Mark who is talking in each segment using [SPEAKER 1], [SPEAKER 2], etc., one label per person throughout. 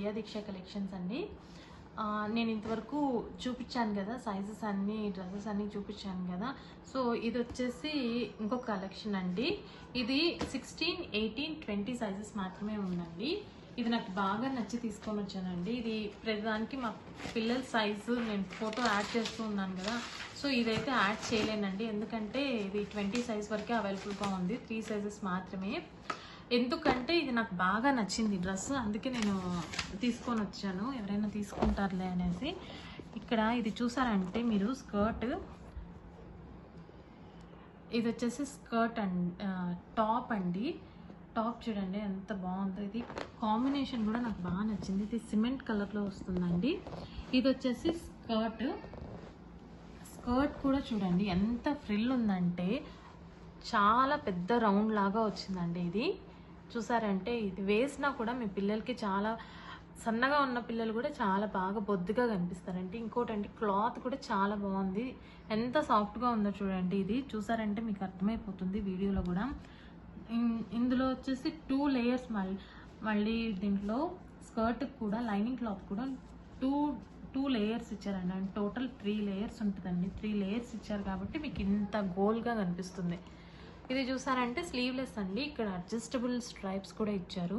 [SPEAKER 1] ప్రియా దీక్ష collections అండి. నేను ఇంతవరకు చూపించాను కదా సైజెస్ అన్నీ, డ్రెస్సెస్ అన్నీ చూపించాను కదా. సో ఇది వచ్చేసి ఇంకొక కలెక్షన్ అండి. ఇది 16, 18, 20 సైజెస్ మాత్రమే ఉందండి. ఇది నాకు బాగా నచ్చి తీసుకొని వచ్చానండి. ఇది ప్రతిదానికి మా పిల్లల సైజు నేను ఫోటో యాడ్ చేస్తూ ఉన్నాను కదా. సో ఇదైతే యాడ్ చేయలేనండి, ఎందుకంటే ఇది 20 సైజ్ వరకే అవైలబుల్గా ఉంది, 3 సైజెస్ మాత్రమే. ఎందుకంటే ఇది నాకు బాగా నచ్చింది డ్రెస్, అందుకే నేను తీసుకొని వచ్చాను, ఎవరైనా తీసుకుంటారులే అనేసి. ఇక్కడ ఇది చూసారంటే మీరు స్కర్ట్, ఇది వచ్చేసి స్కర్ట్ అండ్ టాప్ అండి. టాప్ చూడండి ఎంత బాగుందో, ఇది కాంబినేషన్ కూడా నాకు బాగా నచ్చింది. ఇది సిమెంట్ కలర్లో వస్తుందండి. ఇది వచ్చేసి స్కర్ట్, స్కర్ట్ కూడా చూడండి ఎంత ఫ్రిల్ ఉందంటే చాలా పెద్ద రౌండ్ లాగా వచ్చిందండి. ఇది చూసారంటే ఇది వేసినా కూడా మీ పిల్లలకి చాలా సన్నగా ఉన్న పిల్లలు కూడా చాలా బాగా బొద్దుగా కనిపిస్తారండి. ఇంకోటండి క్లాత్ కూడా చాలా బాగుంది, ఎంత సాఫ్ట్గా ఉందో చూడండి. ఇది చూసారంటే మీకు అర్థమైపోతుంది వీడియోలో కూడా. ఇందులో వచ్చేసి 2 లేయర్స్, మళ్ళీ దీంట్లో స్కర్ట్ కూడా లైనింగ్ క్లాత్ కూడా టూ లేయర్స్ ఇచ్చారండి. అండ్ టోటల్ 3 లేయర్స్ ఉంటుందండి. 3 లేయర్స్ ఇచ్చారు కాబట్టి మీకు ఇంత గోల్గా కనిపిస్తుంది. ఇది చూసారంటే స్లీవ్లెస్ అండి. ఇక్కడ అడ్జస్టబుల్ స్ట్రైప్స్ కూడా ఇచ్చారు.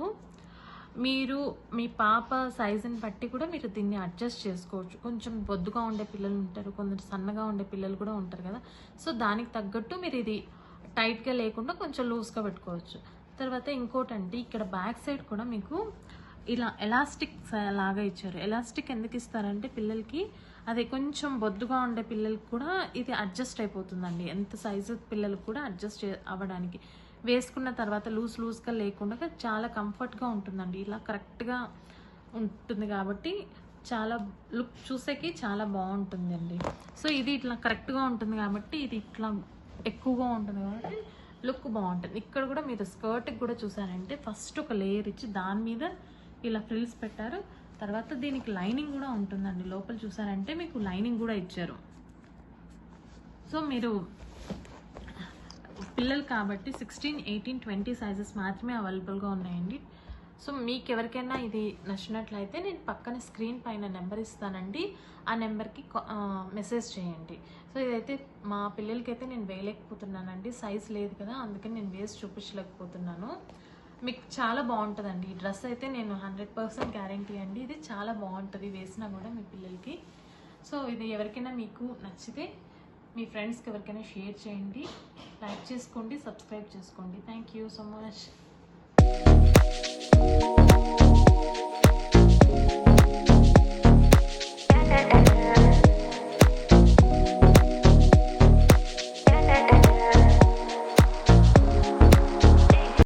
[SPEAKER 1] మీరు మీ పాప సైజుని బట్టి కూడా మీరు దీన్ని అడ్జస్ట్ చేసుకోవచ్చు. కొంచెం బొద్దుగా ఉండే పిల్లలు ఉంటారు, కొందరు సన్నగా ఉండే పిల్లలు కూడా ఉంటారు కదా. సో దానికి తగ్గట్టు మీరు ఇది టైట్గా లేకుండా కొంచెం లూజ్గా పెట్టుకోవచ్చు. తర్వాత ఇంకోటండి, ఇక్కడ బ్యాక్ సైడ్ కూడా మీకు ఇలా ఎలాస్టిక్ లాగా ఇచ్చారు. ఎలాస్టిక్ ఎందుకు ఇస్తారంటే పిల్లలకి అది కొంచెం బొద్దుగా ఉండే పిల్లలకి కూడా ఇది అడ్జస్ట్ అయిపోతుందండి. ఎంత సైజు పిల్లలకు కూడా అడ్జస్ట్ అవ్వడానికి, వేసుకున్న తర్వాత లూజ్గా లేకుండా చాలా కంఫర్ట్గా ఉంటుందండి. ఇలా కరెక్ట్గా ఉంటుంది కాబట్టి చాలా లుక్ చూసేకి చాలా బాగుంటుందండి. సో ఇది ఇట్లా కరెక్ట్గా ఉంటుంది కాబట్టి ఇది ఇట్లా ఎక్కువగా ఉంటుంది కాబట్టి లుక్ బాగుంటుంది. ఇక్కడ కూడా మీరు స్కర్ట్కి కూడా చూసారంటే ఫస్ట్ ఒక లేయర్ ఇచ్చి దాని మీద ఇలా ఫ్రిల్స్ పెట్టారు. తర్వాత దీనికి లైనింగ్ కూడా ఉంటుందండి. లోపల చూసారంటే మీకు లైనింగ్ కూడా ఇచ్చారు. సో మీరు పిల్లలు కాబట్టి 16, 18, 20 సైజెస్ మాత్రమే అవైలబుల్గా ఉన్నాయండి. సో మీకు ఎవరికైనా ఇది నచ్చినట్లయితే నేను పక్కన స్క్రీన్ పైన నెంబర్ ఇస్తానండి, ఆ నెంబర్కి మెసేజ్ చేయండి. సో ఇదైతే మా పిల్లలకైతే నేను వేయలేకపోతున్నానండి, సైజ్ లేదు కదా, అందుకని నేను వేసి చూపించలేకపోతున్నాను. మీకు చాలా బాగుంటుందండి ఈ డ్రెస్ అయితే, నేను 100% గ్యారంటీ అండి. ఇది చాలా బాగుంటుంది వేసినా కూడా మీ పిల్లలకి. సో ఇది ఎవరికైనా మీకు నచ్చితే మీ ఫ్రెండ్స్కి ఎవరికైనా షేర్ చేయండి, లైక్ చేసుకోండి, సబ్స్క్రైబ్ చేసుకోండి. Thank you so much.